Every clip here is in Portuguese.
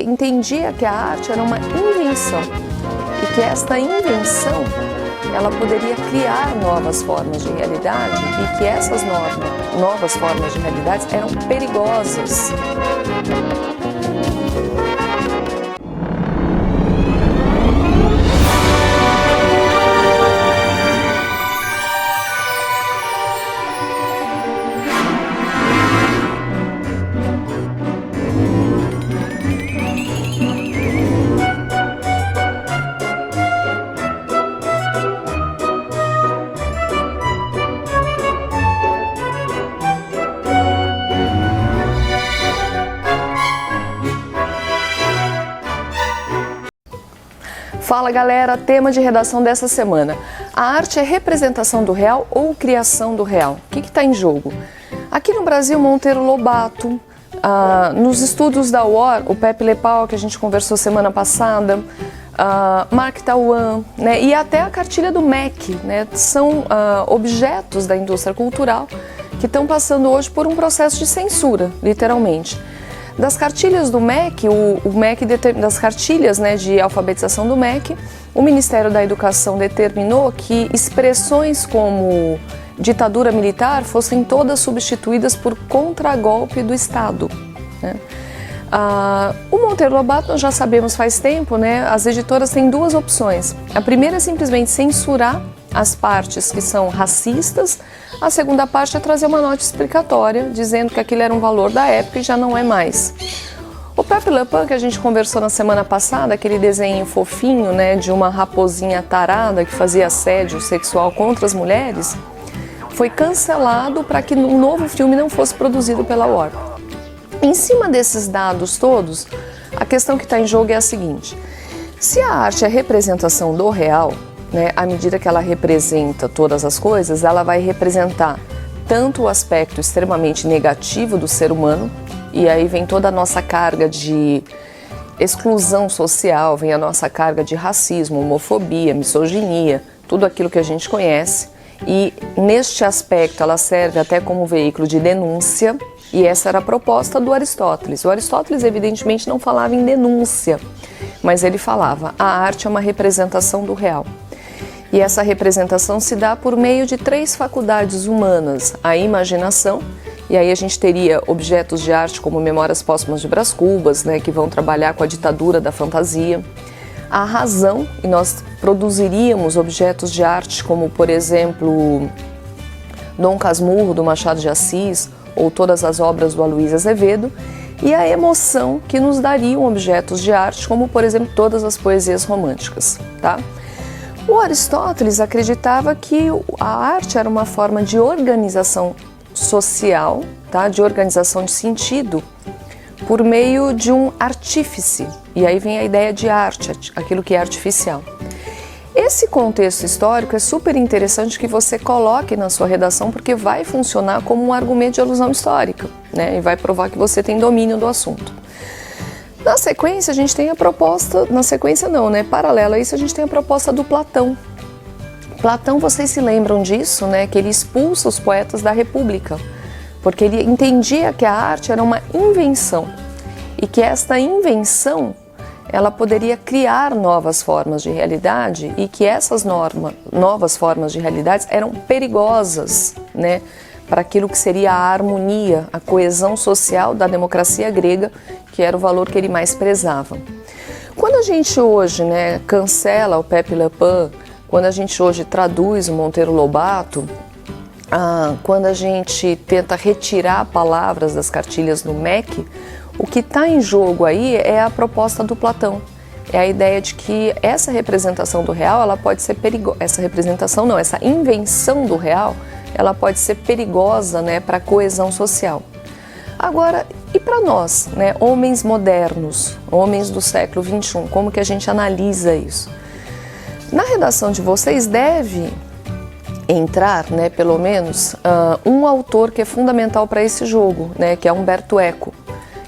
entendia que a arte era uma invenção e que esta invenção ela poderia criar novas formas de realidade e que essas novas formas de realidade eram perigosas. Fala galera, tema de redação dessa semana. A arte é representação do real ou criação do real? O que está em jogo? Aqui no Brasil, Monteiro Lobato, nos estudos da UOR, o Pepe Le Pew, que a gente conversou semana passada, Mark Twain, né, e até a cartilha do MEC, né, são objetos da indústria cultural que estão passando hoje por um processo de censura, literalmente. Das cartilhas do MEC, das cartilhas, né, de alfabetização do MEC, o Ministério da Educação determinou que expressões como ditadura militar fossem todas substituídas por contragolpe do Estado, né? O Monteiro Lobato, nós já sabemos faz tempo, né, as editoras têm duas opções. A primeira é simplesmente censurar as partes que são racistas, a segunda parte é trazer uma nota explicatória, dizendo que aquilo era um valor da época e já não é mais. O Pepe Le Pew, que a gente conversou na semana passada, aquele desenho fofinho, né, de uma raposinha tarada que fazia assédio sexual contra as mulheres, foi cancelado para que um novo filme não fosse produzido pela UOR. Em cima desses dados todos, a questão que está em jogo é a seguinte: se a arte é representação do real, né, à medida que ela representa todas as coisas, ela vai representar tanto o aspecto extremamente negativo do ser humano, e aí vem toda a nossa carga de exclusão social, vem a nossa carga de racismo, homofobia, misoginia, tudo aquilo que a gente conhece, e neste aspecto ela serve até como veículo de denúncia, e essa era a proposta do Aristóteles. O Aristóteles evidentemente não falava em denúncia, mas ele falava: a arte é uma representação do real. E essa representação se dá por meio de três faculdades humanas: a imaginação, e aí a gente teria objetos de arte como Memórias Póstumas de Brás Cubas, né, que vão trabalhar com a ditadura da fantasia; a razão, e nós produziríamos objetos de arte como, por exemplo, Dom Casmurro, do Machado de Assis, ou todas as obras do Aloysio Azevedo; e a emoção, que nos dariam objetos de arte como, por exemplo, todas as poesias românticas, tá? O Aristóteles acreditava que a arte era uma forma de organização social, tá? De organização de sentido, por meio de um artífice. E aí vem a ideia de arte, aquilo que é artificial. Esse contexto histórico é super interessante que você coloque na sua redação, porque vai funcionar como um argumento de alusão histórica, né? E vai provar que você tem domínio do assunto. Na sequência, a gente tem a proposta, paralela a isso, a gente tem a proposta do Platão. Platão, vocês se lembram disso, né? Que ele expulsa os poetas da República, porque ele entendia que a arte era uma invenção e que esta invenção ela poderia criar novas formas de realidade e que essas novas formas de realidade eram perigosas, né, para aquilo que seria a harmonia, a coesão social da democracia grega, que era o valor que ele mais prezava. Quando a gente hoje, né, cancela o Pepe Le Pew, quando a gente hoje traduz o Monteiro Lobato, quando a gente tenta retirar palavras das cartilhas do MEC, o que está em jogo aí é a proposta do Platão. É a ideia de que essa representação do real, ela pode ser perigosa. Essa invenção do real, ela pode ser perigosa, né, para a coesão social. Agora, e para nós, né, homens modernos, homens do século XXI, como que a gente analisa isso? Na redação de vocês deve entrar, né, pelo menos, um autor que é fundamental para esse jogo, né, que é Umberto Eco,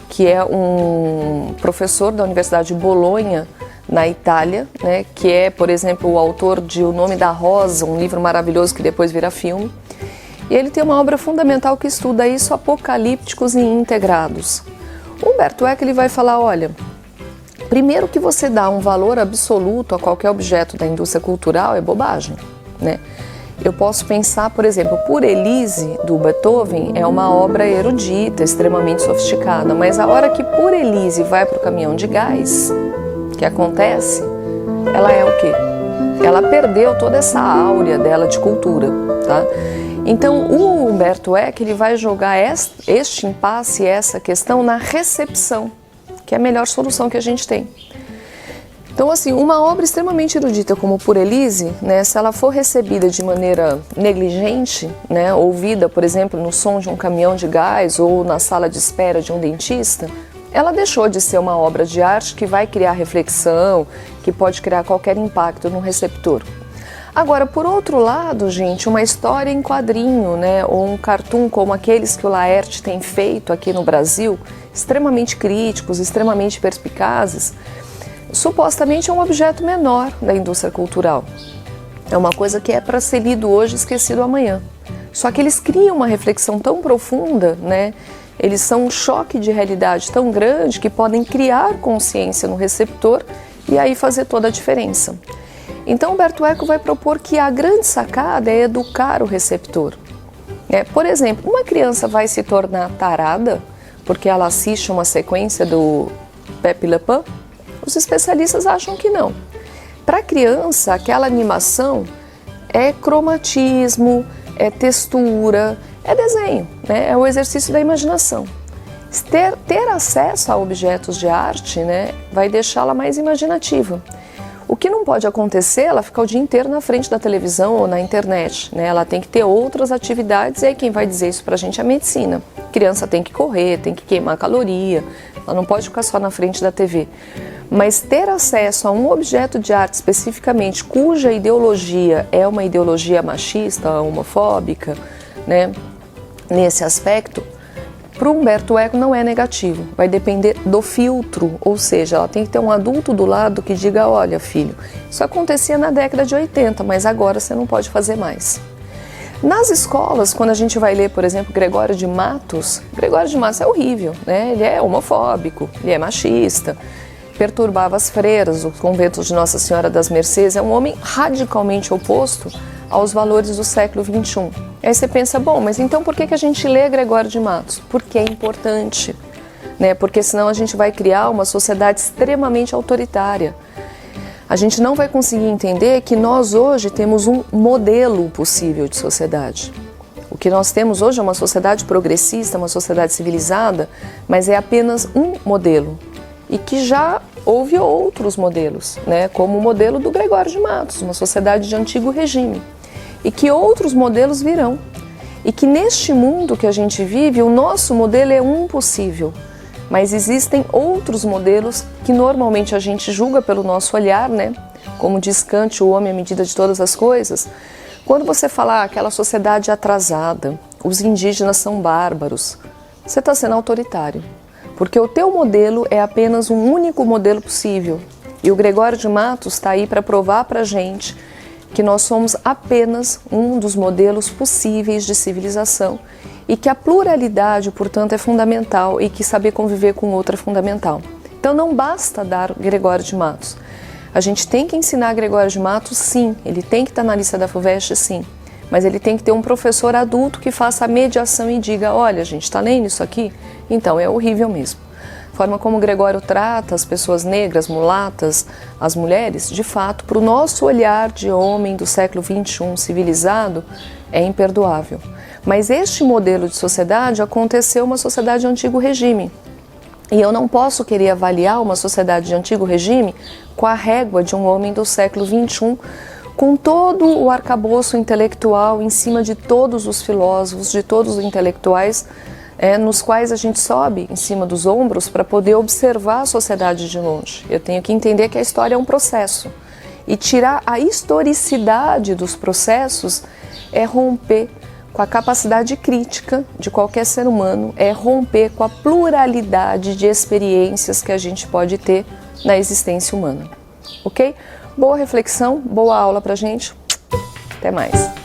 que é um professor da Universidade de Bolonha, na Itália, né, que é, por exemplo, o autor de O Nome da Rosa, um livro maravilhoso que depois vira filme. E ele tem uma obra fundamental que estuda isso, Apocalípticos e Integrados. Umberto Eco ele vai falar, olha, Primeiro que você dá um valor absoluto a qualquer objeto da indústria cultural é bobagem, né? Eu posso pensar, por exemplo, Por Elise, do Beethoven, é uma obra erudita, extremamente sofisticada, mas a hora que Por Elise vai para o caminhão de gás, que acontece, ela é o quê? Ela perdeu toda essa áurea dela de cultura, tá? Então, o Humberto Eco, ele vai jogar este impasse, essa questão na recepção, que é a melhor solução que a gente tem. Então, assim, uma obra extremamente erudita como Por Elise, né, se ela for recebida de maneira negligente, né, ouvida, por exemplo, no som de um caminhão de gás ou na sala de espera de um dentista, ela deixou de ser uma obra de arte que vai criar reflexão, que pode criar qualquer impacto no receptor. Agora, por outro lado, gente, uma história em quadrinho, né, ou um cartoon como aqueles que o Laerte tem feito aqui no Brasil, extremamente críticos, extremamente perspicazes, supostamente é um objeto menor da indústria cultural. É uma coisa que é para ser lido hoje e esquecido amanhã. Só que eles criam uma reflexão tão profunda, né? Eles são um choque de realidade tão grande que podem criar consciência no receptor e aí fazer toda a diferença. Então, Humberto Eco vai propor que a grande sacada é educar o receptor. Por exemplo, uma criança vai se tornar tarada porque ela assiste uma sequência do Pepe Le Pew? Os especialistas acham que não. Para a criança, aquela animação é cromatismo, é textura, é desenho, né? É o exercício da imaginação. Ter acesso a objetos de arte, né, vai deixá-la mais imaginativa. O que não pode acontecer é ela ficar o dia inteiro na frente da televisão ou na internet, né? Ela tem que ter outras atividades e aí quem vai dizer isso pra gente é a medicina. A criança tem que correr, tem que queimar caloria, ela não pode ficar só na frente da TV. Mas ter acesso a um objeto de arte especificamente cuja ideologia é uma ideologia machista, homofóbica, né? Nesse aspecto, para o Humberto Eco não é negativo, vai depender do filtro, ou seja, ela tem que ter um adulto do lado que diga, olha filho, isso acontecia na década de 80, mas agora você não pode fazer mais. Nas escolas, quando a gente vai ler, por exemplo, Gregório de Matos é horrível, né? Ele é homofóbico, ele é machista, perturbava as freiras, os conventos de Nossa Senhora das Mercês, é um homem radicalmente oposto aos valores do século XXI. Aí você pensa, bom, mas então por que a gente lê Gregório de Matos? Porque é importante, né? Porque senão a gente vai criar uma sociedade extremamente autoritária. A gente não vai conseguir entender que nós hoje temos um modelo possível de sociedade. O que nós temos hoje é uma sociedade progressista, uma sociedade civilizada, mas é apenas um modelo. E que já houve outros modelos, né? Como o modelo do Gregório de Matos, uma sociedade de antigo regime. E que outros modelos virão. E que neste mundo que a gente vive, o nosso modelo é um possível. Mas existem outros modelos que normalmente a gente julga pelo nosso olhar, né? Como diz Kant, o homem é a medida de todas as coisas. Quando você fala aquela sociedade atrasada, os indígenas são bárbaros, você está sendo autoritário. Porque o teu modelo é apenas um único modelo possível. E o Gregório de Matos está aí para provar para a gente que nós somos apenas um dos modelos possíveis de civilização e que a pluralidade, portanto, é fundamental e que saber conviver com o outro é fundamental. Então não basta dar Gregório de Matos. A gente tem que ensinar Gregório de Matos, sim. Ele tem que estar na lista da FUVEST, sim. Mas ele tem que ter um professor adulto que faça a mediação e diga, olha, gente, está lendo isso aqui? Então é horrível mesmo. A forma como o Gregório trata as pessoas negras, mulatas, as mulheres, de fato, para o nosso olhar de homem do século XXI civilizado, é imperdoável. Mas este modelo de sociedade aconteceu uma sociedade de antigo regime. E eu não posso querer avaliar uma sociedade de antigo regime com a régua de um homem do século XXI, com todo o arcabouço intelectual em cima de todos os filósofos, de todos os intelectuais, nos quais a gente sobe em cima dos ombros para poder observar a sociedade de longe. Eu tenho que entender que a história é um processo. E tirar a historicidade dos processos é romper com a capacidade crítica de qualquer ser humano, é romper com a pluralidade de experiências que a gente pode ter na existência humana. Ok? Boa reflexão, boa aula pra gente. Até mais.